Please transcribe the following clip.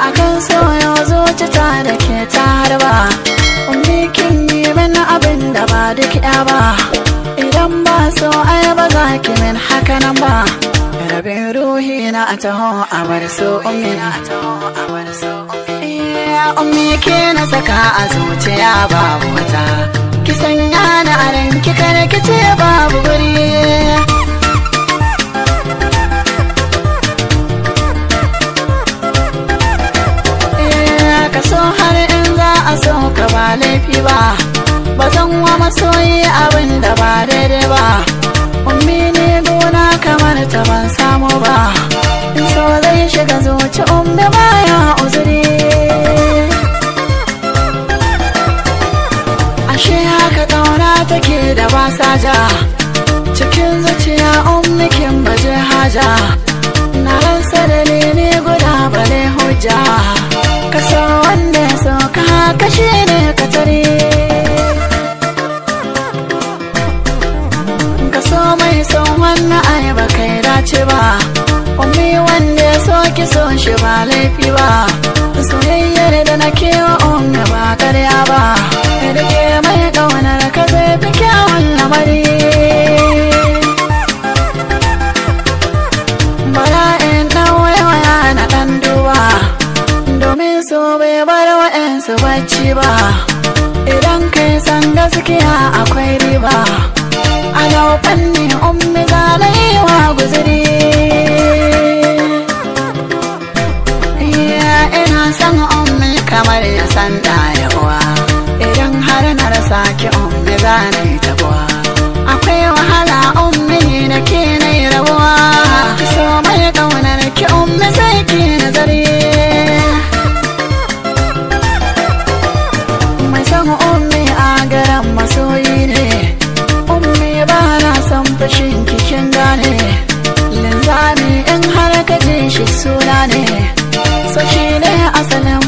Akan soyo zuci ta da ke ta harba, ummi kin yi min abin da ba duk ya ba. Idan ba so ai ba za ki min haka nan ba. Rabin ruhi na taho a bar so ummi, ummi ke na saka a zuciya babu wata. Ki sanya na a ranki kar ki ce babu guri. Ka so har in za a so ka ba laifi ba, ba zan wa masoyi abin da ba daidai ba. Ummi ne gona kamar ta ban samu ba, in so zai shiga zuci ummi baya uzuri. Ashe haka ƙauna take da ba saja, cikin zuciya ummi kin baje haja. Na rasa dalili guda bale hujja, ka so wanda ya so ka haka shi ne ka tare. Ka so mai son wannan ai ba kai dace ba, ummi wanda ya so ki so shi ba laifi ba. Soyayyar da na kewa ummi ba karya ba, da ke mai ƙaunar ka zai fi kyawun lamari. Bara in ɗan waya na ɗan duba, domin so bai bar wa'yansu bacci ba. Idan kai san gaskiya akwai riba, a laufan ne ummi zalai wa guzuri. Ina san ummi kamar ya san uwa, idan har na rasa ki ummi zanai tabuwa. Akwai wahala ummi ne da ke nai rabuwa, so mai ƙaunar ki ummi sai ki nazari. Ummi a garan masoyi ne, ummi ba na son fashin kikin gane. Linzami in har ka ji shi suna ne, so shi ne asalin